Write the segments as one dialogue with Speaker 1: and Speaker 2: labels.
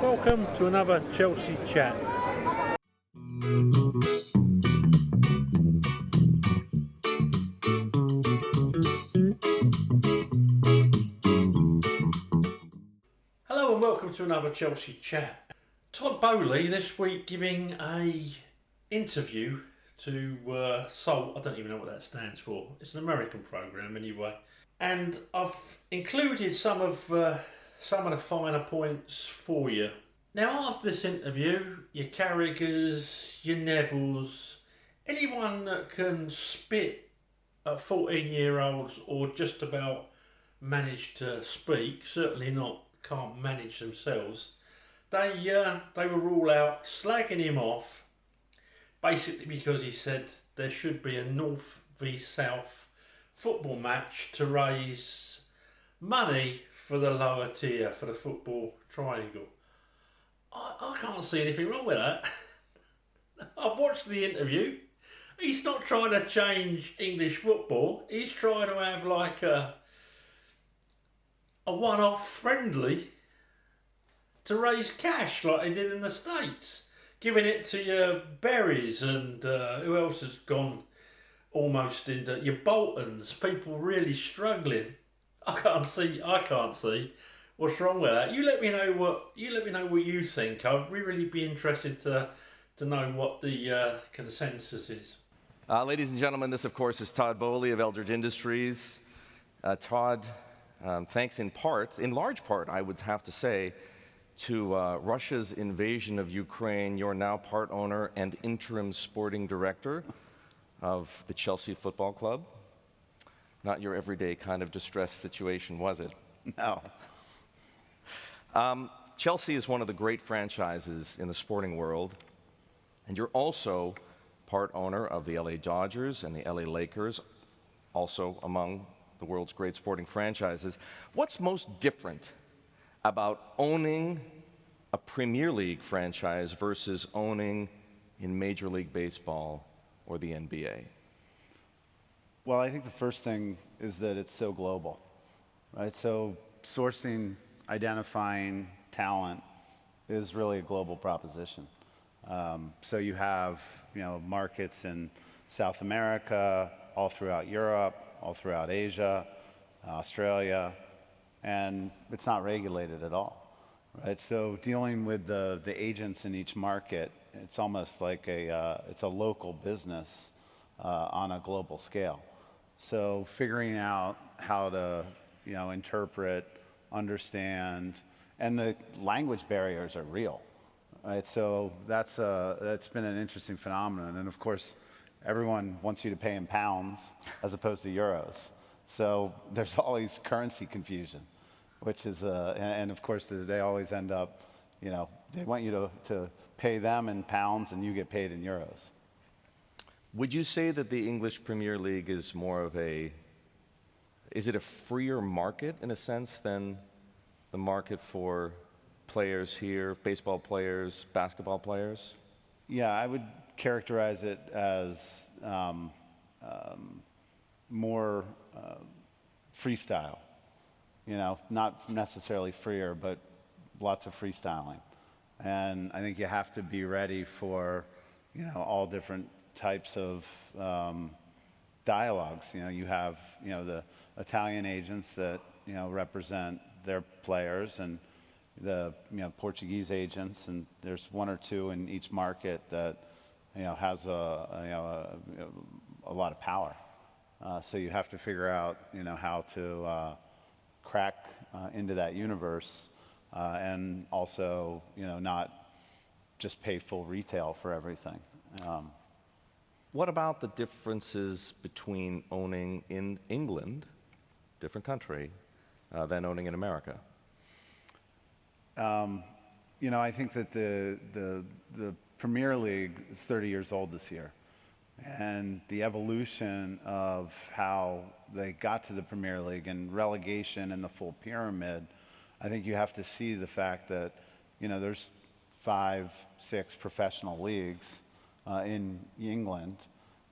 Speaker 1: Welcome to another Chelsea chat. Hello and welcome to another Chelsea chat. Todd Boehly this week giving a interview to Salt. I don't even know what that stands for. It's an American program anyway. And I've included some of the finer points for you. Now, after this interview, your Carragers, your Nevilles, anyone that can spit at 14-year-olds or just about manage to speak, certainly can't manage themselves, they were all out slagging him off, basically because he said there should be a North v South football match to raise money for the lower tier, for the football triangle. I can't see anything wrong with that. I've watched the interview. He's not trying to change English football. He's trying to have like a one-off friendly to raise cash like they did in the States. Giving it to your Berries and who else has gone almost into your Boltons. People really struggling. I can't see what's wrong with that. You let me know what you think. I'd really be interested to know what the consensus is.
Speaker 2: Ladies and gentlemen, this of course is Todd Boehly of Eldridge Industries. Todd, thanks in large part, I would have to say, to Russia's invasion of Ukraine, you're now part owner and interim sporting director of the Chelsea Football Club. Not your everyday kind of distressed situation, was it?
Speaker 3: No.
Speaker 2: Chelsea is one of the great franchises in the sporting world, and you're also part owner of the LA Dodgers and the LA Lakers, also among the world's great sporting franchises. What's most different about owning a Premier League franchise versus owning in Major League Baseball or the NBA?
Speaker 3: Well, I think the first thing is that it's so global, right? So sourcing, identifying talent is really a global proposition. So you have, markets in South America, all throughout Europe, all throughout Asia, Australia, and it's not regulated at all, right? So dealing with the agents in each market, it's almost like it's a local business on a global scale. So figuring out how to, interpret, understand, and the language barriers are real, right? So that's been an interesting phenomenon. And of course, everyone wants you to pay in pounds as opposed to euros. So there's always currency confusion, which is, and of course, they always end up, they want you to pay them in pounds and you get paid in euros.
Speaker 2: Would you say that the English Premier League is is it a freer market in a sense than the market for players here, baseball players, basketball players?
Speaker 3: Yeah, I would characterize it as more freestyle. Not necessarily freer, but lots of freestyling. And I think you have to be ready for, all different types of dialogues. You have, the Italian agents that, represent their players, and the, Portuguese agents, and there's one or two in each market that, has a lot of power. So you have to figure out, how to crack into that universe, and also, not just pay full retail for everything.
Speaker 2: What about the differences between owning in England, different country, than owning in America?
Speaker 3: I think that the Premier League is 30 years old this year. And the evolution of how they got to the Premier League and relegation and the full pyramid, I think you have to see the fact that, there's 5, 6 professional leagues in England.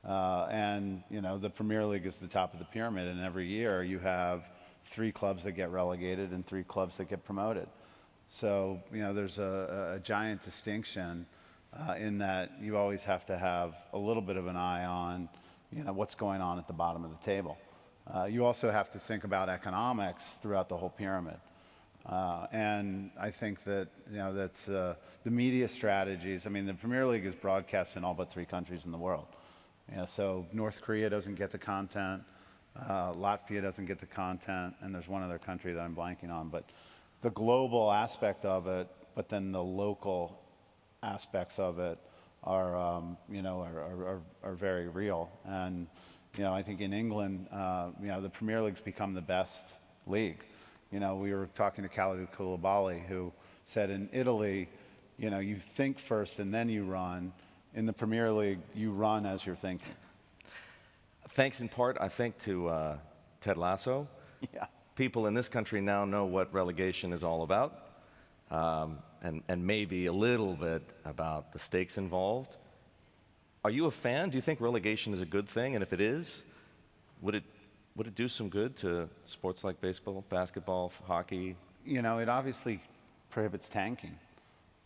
Speaker 3: And, the Premier League is the top of the pyramid. And every year you have 3 clubs that get relegated and 3 clubs that get promoted. So, there's a giant distinction in that you always have to have a little bit of an eye on, what's going on at the bottom of the table. You also have to think about economics throughout the whole pyramid. And I think that, that's the media strategies. I mean, the Premier League is broadcast in all but 3 countries in the world. So North Korea doesn't get the content, Latvia doesn't get the content, and there's one other country that I'm blanking on. But the global aspect of it, but then the local aspects of it are very real. And I think in England, the Premier League's become the best league. We were talking to Kalidou Koulibaly, who said in Italy, you think first and then you run. In the Premier League, you run as you're thinking.
Speaker 2: Thanks in part, I think, to Ted Lasso.
Speaker 3: Yeah.
Speaker 2: People in this country now know what relegation is all about, and maybe a little bit about the stakes involved. Are you a fan? Do you think relegation is a good thing? And if it is, would it do some good to sports like baseball, basketball, hockey?
Speaker 3: It obviously prohibits tanking,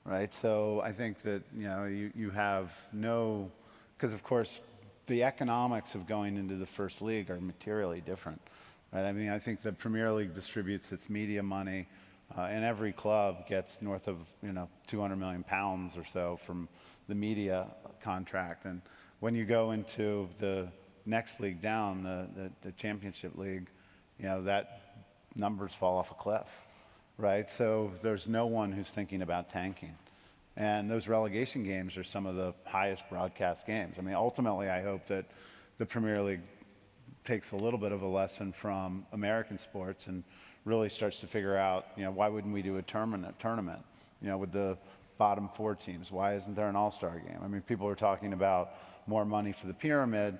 Speaker 3: right? So I think that, you have no, because of course the economics of going into the first league are materially different, right? I mean, I think the Premier League distributes its media money, and every club gets north of, 200 million pounds or so from the media contract. And when you go into the next league down, the Championship League, that numbers fall off a cliff, right? So there's no one who's thinking about tanking. And those relegation games are some of the highest broadcast games. I mean, ultimately, I hope that the Premier League takes a little bit of a lesson from American sports and really starts to figure out, why wouldn't we do a tournament, with the bottom 4 teams? Why isn't there an all-star game? I mean, people are talking about more money for the pyramid.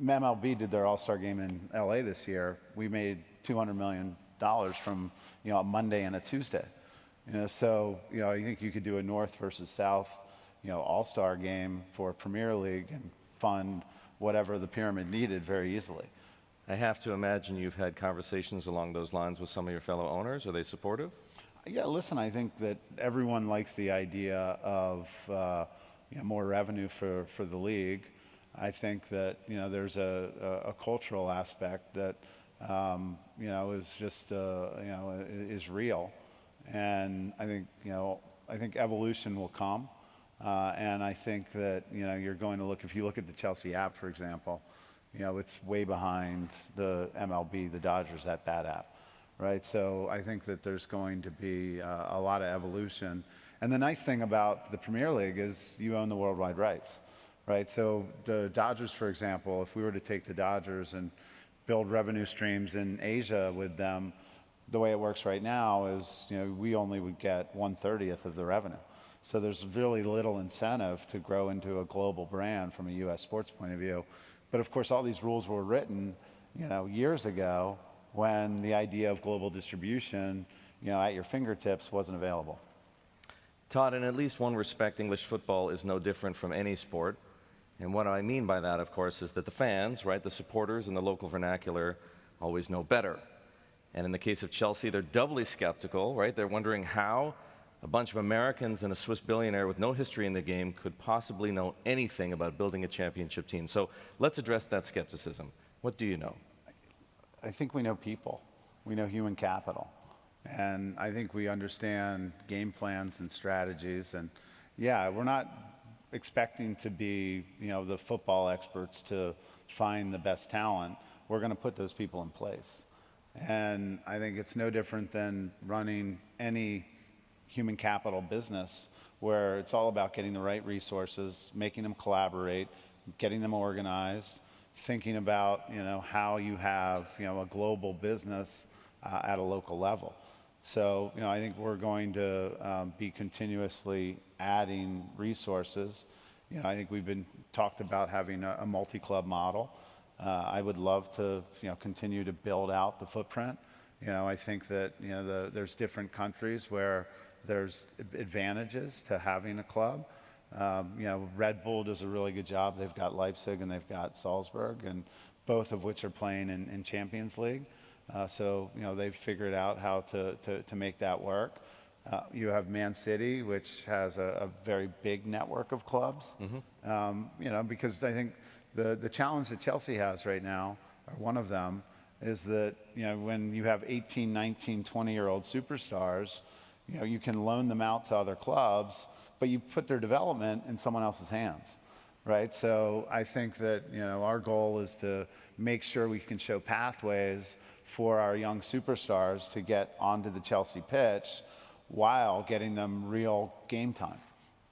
Speaker 3: MLB did their all-star game in LA this year. We made $200 million from, a Monday and a Tuesday. So, I think you could do a North versus South, all-star game for Premier League and fund whatever the pyramid needed very easily.
Speaker 2: I have to imagine you've had conversations along those lines with some of your fellow owners. Are they supportive?
Speaker 3: Yeah, listen, I think that everyone likes the idea of more revenue for the league. I think that there's a cultural aspect that is just is real, and I think evolution will come, and I think that you're going to look, if you look at the Chelsea app, for example, it's way behind the MLB, the Dodgers at that app. Right, so I think that there's going to be a lot of evolution. And the nice thing about the Premier League is you own the worldwide rights, right? So the Dodgers, for example, if we were to take the Dodgers and build revenue streams in Asia with them, the way it works right now is, we only would get 1/30 of the revenue. So there's really little incentive to grow into a global brand from a U.S. sports point of view. But of course, all these rules were written, years ago, when the idea of global distribution, at your fingertips wasn't available.
Speaker 2: Todd, in at least one respect, English football is no different from any sport. And what I mean by that, of course, is that the fans, right, the supporters in the local vernacular, always know better. And in the case of Chelsea, they're doubly skeptical, right? They're wondering how a bunch of Americans and a Swiss billionaire with no history in the game could possibly know anything about building a championship team. So let's address that skepticism. What do you know?
Speaker 3: I think we know people. We know human capital. And I think we understand game plans and strategies. And yeah, we're not expecting to be, the football experts to find the best talent. We're going to put those people in place. And I think it's no different than running any human capital business where it's all about getting the right resources, making them collaborate, getting them organized, thinking about how you have a global business at a local level. So I think we're going to be continuously adding resources. I think we've been talked about having a multi-club model. I would love to continue to build out the footprint. I think that there's different countries where there's advantages to having a club. Red Bull does a really good job. They've got Leipzig and they've got Salzburg, and both of which are playing in Champions League. So they've figured out how to make that work. You have Man City, which has a very big network of clubs. Because I think the challenge that Chelsea has right now, or one of them, is that when you have 18, 19, 20-year-old superstars, you can loan them out to other clubs, but you put their development in someone else's hands, right? So I think that our goal is to make sure we can show pathways for our young superstars to get onto the Chelsea pitch while getting them real game time.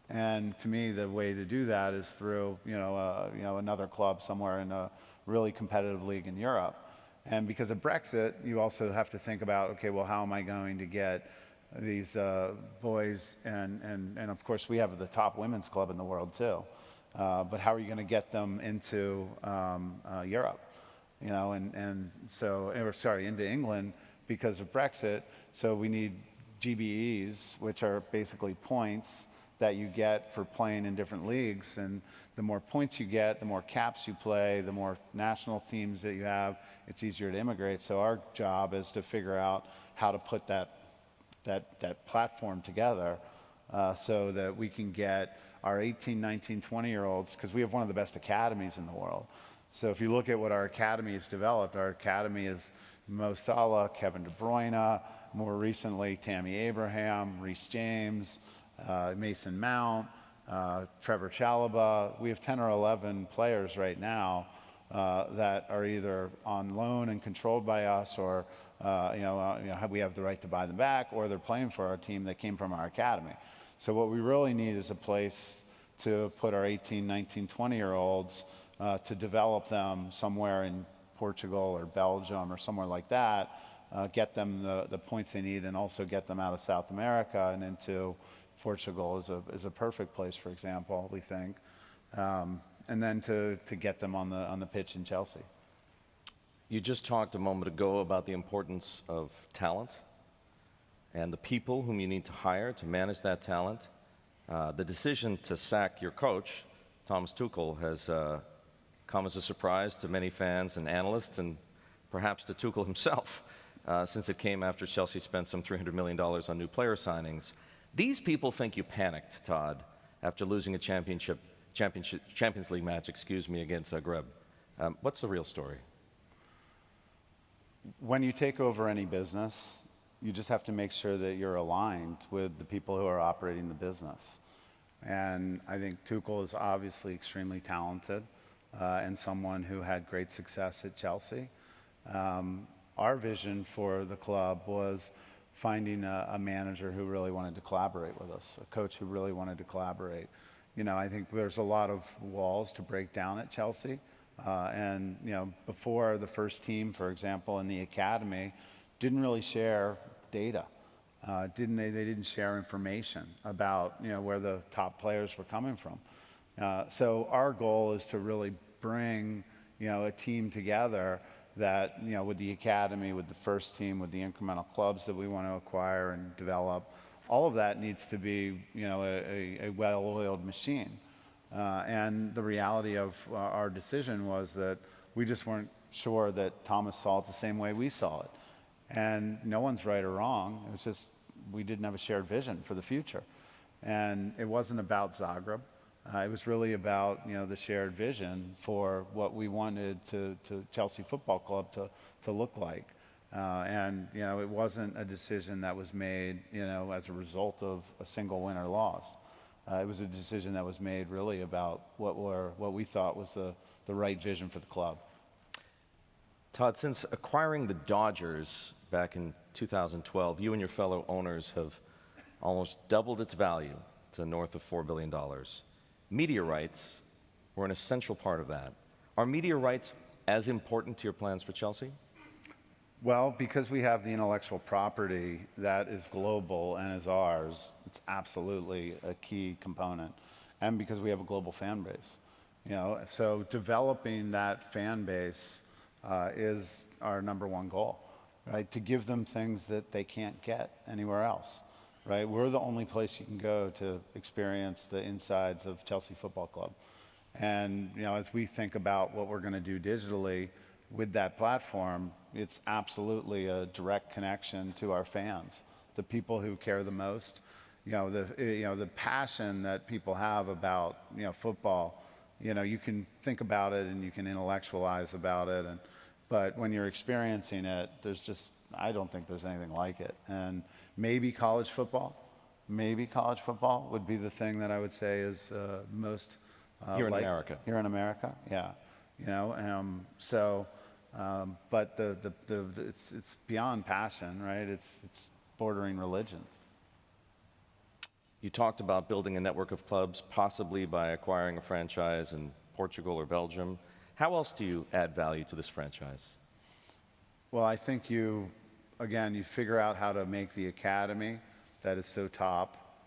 Speaker 3: And to me, the way to do that is through another club somewhere in a really competitive league in Europe. And because of Brexit, you also have to think about, okay, well, how am I going to get these boys, and of course we have the top women's club in the world too, but how are you going to get them into Europe, into England because of Brexit? So we need GBEs, which are basically points that you get for playing in different leagues, and the more points you get, the more caps you play, the more national teams that you have, it's easier to immigrate. So our job is to figure out how to put that platform together so that we can get our 18, 19, 20-year-olds, because we have one of the best academies in the world. So if you look at what our academy has developed, our academy is Mo Salah, Kevin De Bruyne, more recently Tammy Abraham, Reece James, Mason Mount, Trevor Chalobah. We have 10 or 11 players right now that are either on loan and controlled by us, or we have the right to buy them back, or they're playing for our team that came from our academy. So what we really need is a place to put our 18, 19, 20-year-olds to develop them somewhere in Portugal or Belgium or somewhere like that, get them the points they need, and also get them out of South America and into Portugal is a perfect place, for example, we think, and then to get them on the pitch in Chelsea.
Speaker 2: You just talked a moment ago about the importance of talent and the people whom you need to hire to manage that talent. The decision to sack your coach, Thomas Tuchel, has come as a surprise to many fans and analysts, and perhaps to Tuchel himself, since it came after Chelsea spent some $300 million on new player signings. These people think you panicked, Todd, after losing a Champions League match, against Zagreb. What's the real story?
Speaker 3: When you take over any business, you just have to make sure that you're aligned with the people who are operating the business. And I think Tuchel is obviously extremely talented and someone who had great success at Chelsea. Our vision for the club was finding a manager who really wanted to collaborate with us, a coach who really wanted to collaborate. I think there's a lot of walls to break down at Chelsea. And before, the first team, for example, in the academy, didn't really share data. They didn't share information about where the top players were coming from. So our goal is to really bring a team together that with the academy, with the first team, with the incremental clubs that we want to acquire and develop, all of that needs to be a well-oiled machine. And the reality of our decision was that we just weren't sure that Thomas saw it the same way we saw it. And no one's right or wrong. It was just we didn't have a shared vision for the future. And it wasn't about Zagreb. It was really about the shared vision for what we wanted to Chelsea Football Club to look like. And it wasn't a decision that was made as a result of a single win or loss. It was a decision that was made really about what we thought was the right vision for the club.
Speaker 2: Todd, since acquiring the Dodgers back in 2012, you and your fellow owners have almost doubled its value to north of $4 billion. Media rights were an essential part of that. Are media rights as important to your plans for Chelsea?
Speaker 3: Well, because we have the intellectual property that is global and is ours, it's absolutely a key component. And because we have a global fan base. So developing that fan base is our number one goal, right? To give them things that they can't get anywhere else, right? We're the only place you can go to experience the insides of Chelsea Football Club. And as we think about what we're going to do digitally, with that platform, it's absolutely a direct connection to our fans, the people who care the most. The passion that people have about, football, you can think about it and you can intellectualize about it. But when you're experiencing it, I don't think there's anything like it. And maybe college football would be the thing that I would say is most
Speaker 2: Here in America.
Speaker 3: Here in America, yeah. But it's beyond passion, right? It's bordering religion.
Speaker 2: You talked about building a network of clubs, possibly by acquiring a franchise in Portugal or Belgium. How else do you add value to this franchise?
Speaker 3: Well, I think you figure out how to make the academy that is so top,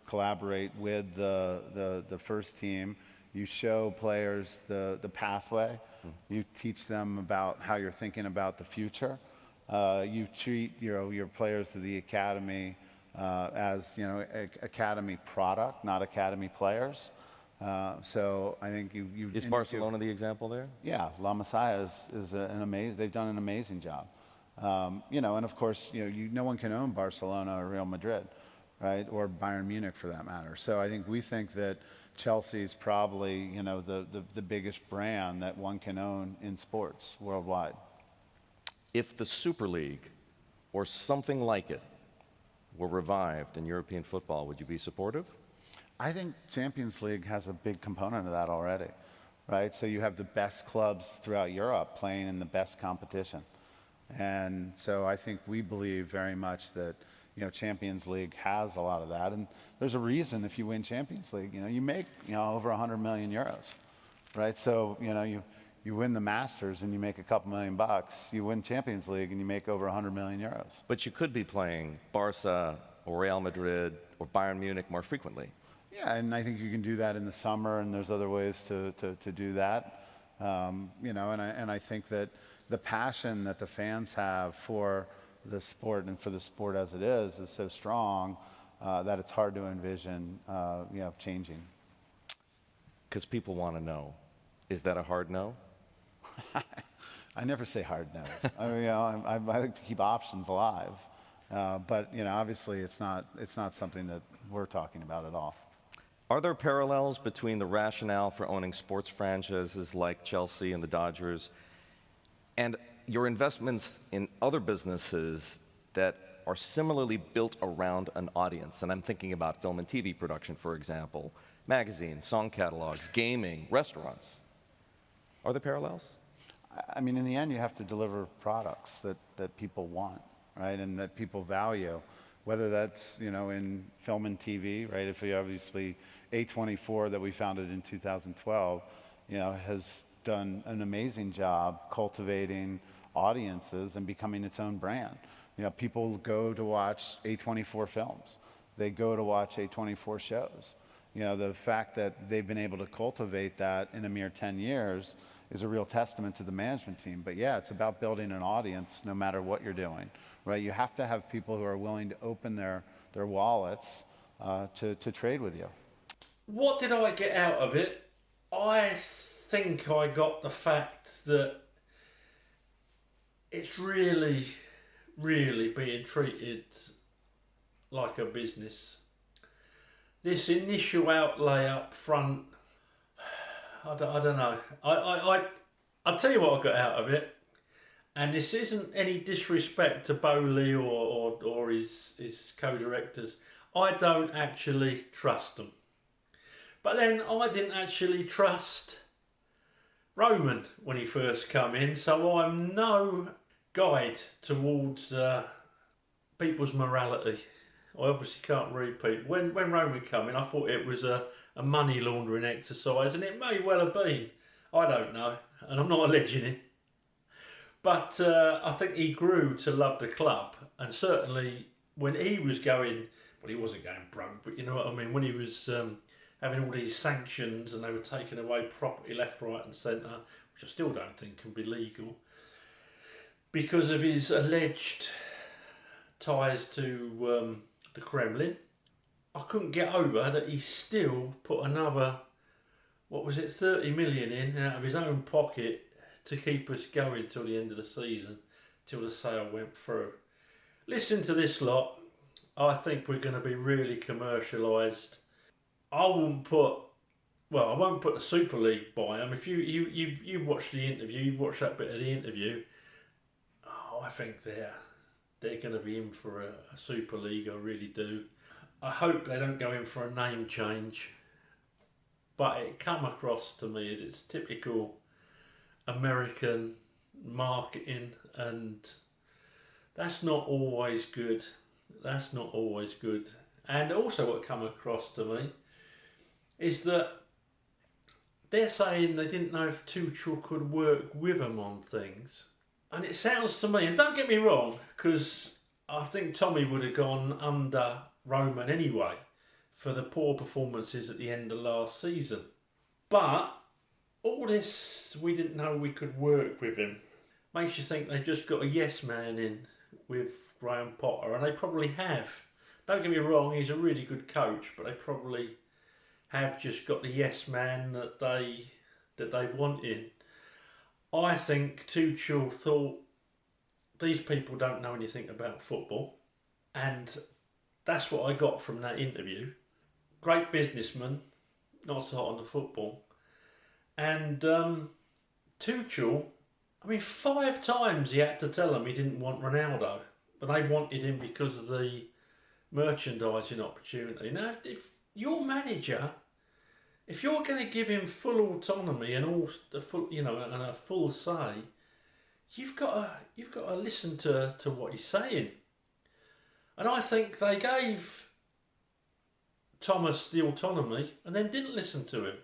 Speaker 3: collaborate with the first team. You show players the pathway. You teach them about how you're thinking about the future. You treat your players to the academy as academy product, not academy players. So I think you
Speaker 2: Is Barcelona the example there?
Speaker 3: Yeah, La Masia is an amazing. They've done an amazing job. And of course, no one can own Barcelona or Real Madrid, right, or Bayern Munich for that matter. So I think we think that Chelsea is probably the biggest brand that one can own in sports worldwide.
Speaker 2: If the Super League or something like it were revived in European football, would you be supportive?
Speaker 3: I think Champions League has a big component of that already, right? So you have the best clubs throughout Europe playing in the best competition. And so I think we believe very much that, Champions League has a lot of that. And there's a reason if you win Champions League, you make, over 100 million euros, right? So, you win the Masters and you make a couple $1 million. You win Champions League and you make over 100 million euros.
Speaker 2: But you could be playing Barca or Real Madrid or Bayern Munich more frequently.
Speaker 3: Yeah, and I think you can do that in the summer, and there's other ways to do that. And I think that the passion that the fans have for the sport and for the sport as it is so strong that it's hard to envision, changing.
Speaker 2: Because people want to know. Is that a hard no?
Speaker 3: I never say hard no's. I like to keep options alive. But obviously it's not something that we're talking about at all.
Speaker 2: Are there parallels between the rationale for owning sports franchises like Chelsea and the Dodgers and your investments in other businesses that are similarly built around an audience? And I'm thinking about film and TV production, for example, magazines, song catalogs, gaming, restaurants. Are there parallels?
Speaker 3: I mean, in the end, you have to deliver products that people want, right, and that people value, whether that's, in film and TV, right? If we obviously, A24 that we founded in 2012, has done an amazing job cultivating audiences and becoming its own brand. People go to watch A24 films. They go to watch A24 shows. The fact that they've been able to cultivate that in a mere 10 years is a real testament to the management team. But yeah, it's about building an audience no matter what you're doing, right? You have to have people who are willing to open their wallets to trade with you.
Speaker 1: What did I get out of it? I think I got the fact that it's really, really being treated like a business. This initial outlay up front, I don't know. I'll tell you what I got out of it, and this isn't any disrespect to Boehly or his co-directors. I don't actually trust them. But then I didn't actually trust Roman when he first come in, so I'm no guide towards people's morality. I obviously can't read people. When Roman come in, I thought it was a money laundering exercise, and it may well have been. I don't know, and I'm not alleging it. But I think he grew to love the club, and certainly when he was going, well, he wasn't going broke, but you know what I mean, when he was having all these sanctions and they were taking away property left, right and centre, which I still don't think can be legal, because of his alleged ties to the Kremlin, I couldn't get over that he still put another what was it, 30 million in out of his own pocket to keep us going till the end of the season, till the sale went through. Listen to this lot. I think we're going to be really commercialised. I won't put the Super League by them. If you've watched the interview, you've watched that bit of the interview. I think they're going to be in for a Super League. I really do. I hope they don't go in for a name change. But it come across to me as it's typical American marketing, and that's not always good. That's not always good. And also what come across to me is that they're saying they didn't know if Tuchel could work with them on things. And it sounds to me, and don't get me wrong, because I think Tommy would have gone under Roman anyway for the poor performances at the end of last season. But all this, we didn't know we could work with him, makes you think they've just got a yes man in with Graham Potter, and they probably have. Don't get me wrong, he's a really good coach, but they probably have just got the yes man that they wanted. I think Tuchel thought these people don't know anything about football, and that's what I got from that interview. Great businessman, not so hot on the football. And Tuchel, 5 times he had to tell them he didn't want Ronaldo, but they wanted him because of the merchandising opportunity. Now, if your manager, if you're going to give him full autonomy and all the full, and a full say, you've got to listen to what he's saying. And I think they gave Thomas the autonomy and then didn't listen to him.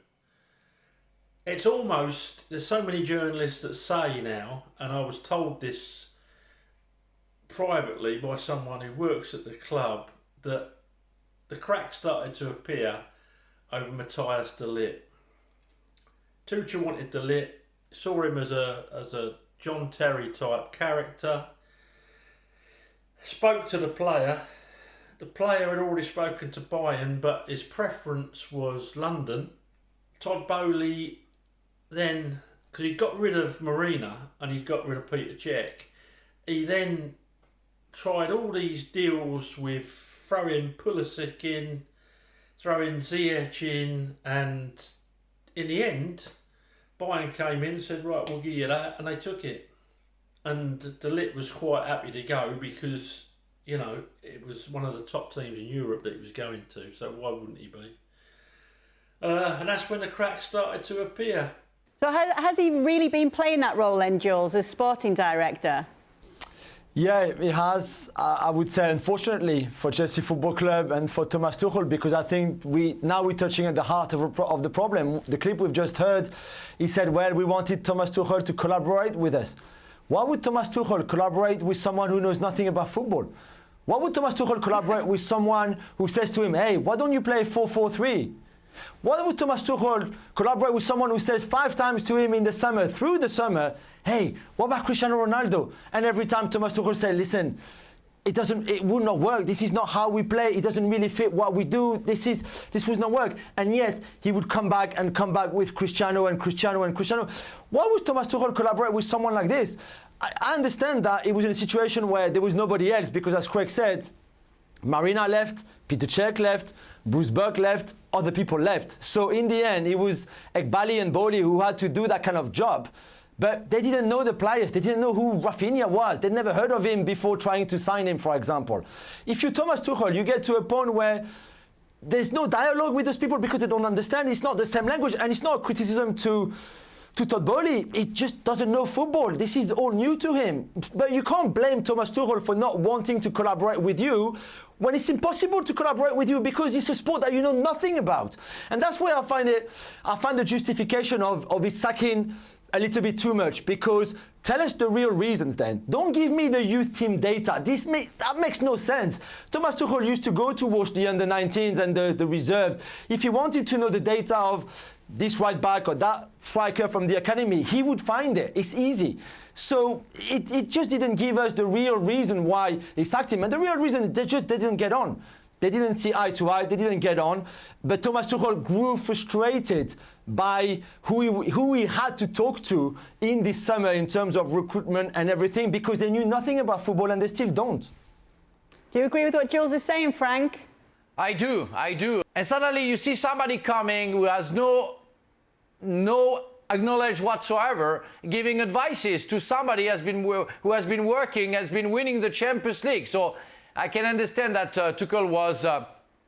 Speaker 1: It's almost, there's so many journalists that say now, and I was told this privately by someone who works at the club, that the cracks started to appear over Matthias de Ligt. Tuchel wanted de Ligt, saw him as a John Terry type character, spoke to the player. The player had already spoken to Bayern, but his preference was London. Todd Boehly then, because he'd got rid of Marina and he'd got rid of Peter Cech, he then tried all these deals with throwing Pulisic in, throwing Ziyech in, and in the end, Bayern came in and said, right, we'll give you that, and they took it. And de Ligt was quite happy to go because, it was one of the top teams in Europe that he was going to, so why wouldn't he be? And that's when the cracks started to appear.
Speaker 4: So has he really been playing that role then, Jules, as sporting director?
Speaker 5: Yeah, it has. I would say, unfortunately, for Chelsea Football Club and for Thomas Tuchel, because I think we're touching at the heart of the problem. The clip we've just heard, he said, well, we wanted Thomas Tuchel to collaborate with us. Why would Thomas Tuchel collaborate with someone who knows nothing about football? Why would Thomas Tuchel collaborate with someone who says to him, hey, why don't you play 4-4-3? Why would Thomas Tuchel collaborate with someone who says 5 times to him in the summer, through the summer, hey, what about Cristiano Ronaldo? And every time Thomas Tuchel said, listen, it will not work. This is not how we play. It doesn't really fit what we do. This will not work. And yet he would come back with Cristiano. Why would Thomas Tuchel collaborate with someone like this? I understand that it was in a situation where there was nobody else, because as Craig said, Marina left, Peter Cech left, Bruce Burke left, other people left. So in the end, it was Ekbali and Boehly who had to do that kind of job. But they didn't know the players. They didn't know who Rafinha was. They'd never heard of him before trying to sign him, for example. If you're Thomas Tuchel, you get to a point where there's no dialogue with those people because they don't understand. It's not the same language, and it's not a criticism to Todd Boehly. He just doesn't know football. This is all new to him. But you can't blame Thomas Tuchel for not wanting to collaborate with you when it's impossible to collaborate with you because it's a sport that you know nothing about. And that's where I find the justification of his sacking a little bit too much, because tell us the real reasons then. Don't give me the youth team data. That makes no sense. Thomas Tuchel used to go to watch the under-19s and the reserve. If he wanted to know the data of this right back or that striker from the academy, he would find it. It's easy. So it just didn't give us the real reason why he sacked him. And the real reason, they just didn't get on. They didn't see eye to eye, they didn't get on. But Thomas Tuchel grew frustrated by who he had to talk to in this summer in terms of recruitment and everything, because they knew nothing about football and they still don't.
Speaker 4: Do you agree with what Jules is saying, Frank?
Speaker 6: I do. And suddenly you see somebody coming who has no acknowledge whatsoever, giving advices to somebody who has been working, has been winning the Champions League. So I can understand that Tuchel was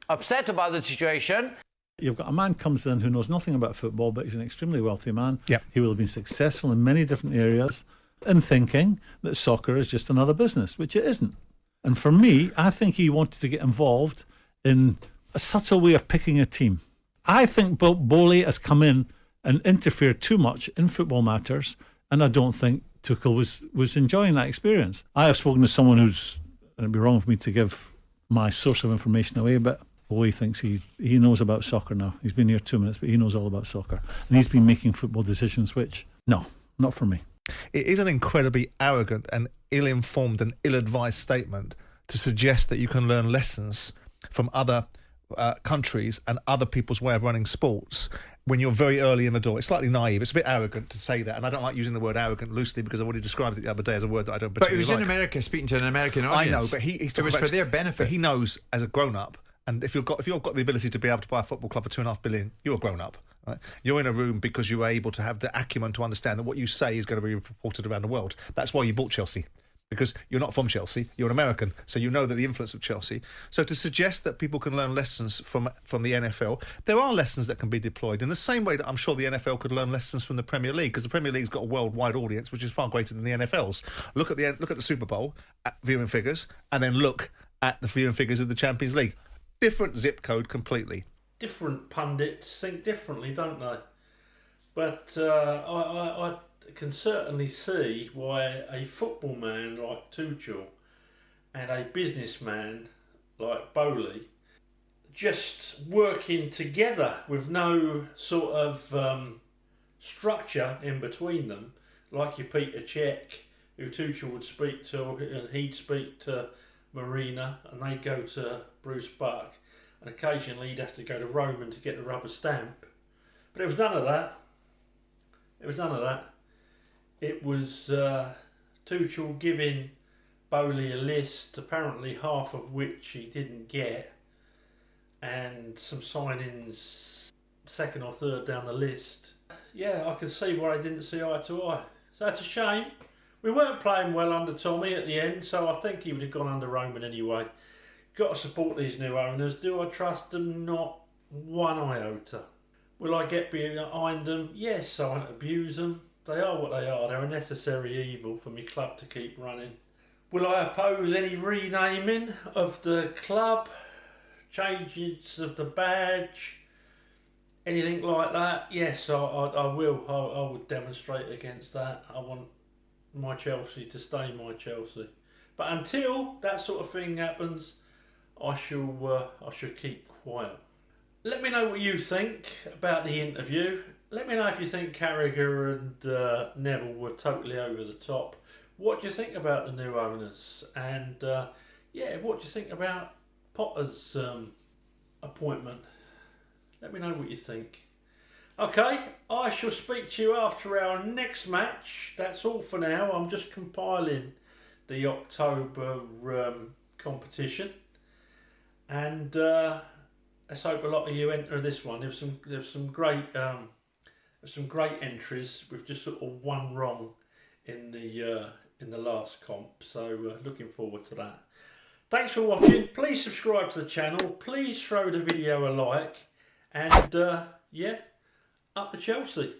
Speaker 6: upset about the situation.
Speaker 7: You've got a man comes in who knows nothing about football, but he's an extremely wealthy man.
Speaker 8: Yep.
Speaker 7: He will have been successful in many different areas in thinking that soccer is just another business, which it isn't. And for me, I think he wanted to get involved in a subtle way of picking a team. I think Boehly has come in and interfered too much in football matters, and I don't think Tuchel was enjoying that experience. I have spoken to someone who's, and it'd be wrong for me to give my source of information away, but Boehly thinks he knows about soccer now. He's been here 2 minutes, but he knows all about soccer. And he's been making football decisions which, no, not for me.
Speaker 8: It is an incredibly arrogant and ill-informed and ill-advised statement to suggest that you can learn lessons from other countries and other people's way of running sports when you're very early in the door. It's slightly naive. It's a bit arrogant to say that, and I don't like using the word arrogant loosely because I've already described it the other day as a word that I don't
Speaker 9: But
Speaker 8: particularly
Speaker 9: it was
Speaker 8: like.
Speaker 9: in America, speaking to an American audience.
Speaker 8: I know, but he's
Speaker 9: it was for their benefit.
Speaker 8: But he knows as a grown-up, and if you've got the ability to be able to buy a football club for $2.5 billion, you're a grown-up. Right? You're in a room because you're able to have the acumen to understand that what you say is going to be reported around the world. That's why you bought Chelsea. Because you're not from Chelsea, you're an American, so you know that the influence of Chelsea. So to suggest that people can learn lessons from the NFL, there are lessons that can be deployed in the same way that I'm sure the NFL could learn lessons from the Premier League, because the Premier League's got a worldwide audience which is far greater than the NFL's. Look at the Super Bowl at viewing figures, and then look at the viewing figures of the Champions League. Different zip code completely.
Speaker 1: Different pundits think differently, don't they? But I can certainly see why a football man like Tuchel and a businessman like Boehly just working together with no sort of structure in between them, like your Peter Cech, who Tuchel would speak to, and he'd speak to Marina, and they'd go to Bruce Buck, and occasionally he'd have to go to Roman to get the rubber stamp. But it was none of that. It was Tuchel giving Boehly a list, apparently half of which he didn't get, and some signings second or third down the list. Yeah, I can see why they didn't see eye to eye. So that's a shame. We weren't playing well under Tommy at the end, so I think he would have gone under Roman anyway. Got to support these new owners. Do I trust them? Not one iota. Will I get behind them? Yes, I won't abuse them. They are what they are. They're a necessary evil for my club to keep running. Will I oppose any renaming of the club? Changes of the badge? Anything like that? Yes, I will. I would demonstrate against that. I want my Chelsea to stay my Chelsea. But until that sort of thing happens, I shall keep quiet. Let me know what you think about the interview. Let me know if you think Carragher and Neville were totally over the top. What do you think about the new owners? And what do you think about Potter's appointment? Let me know what you think. Okay, I shall speak to you after our next match. That's all for now. I'm just compiling the October competition, and let's hope a lot of you enter this one. There's some great entries with just sort of one wrong in the last comp. So looking forward to that. Thanks for watching. Please subscribe to the channel. Please throw the video a like, and up the Chelsea.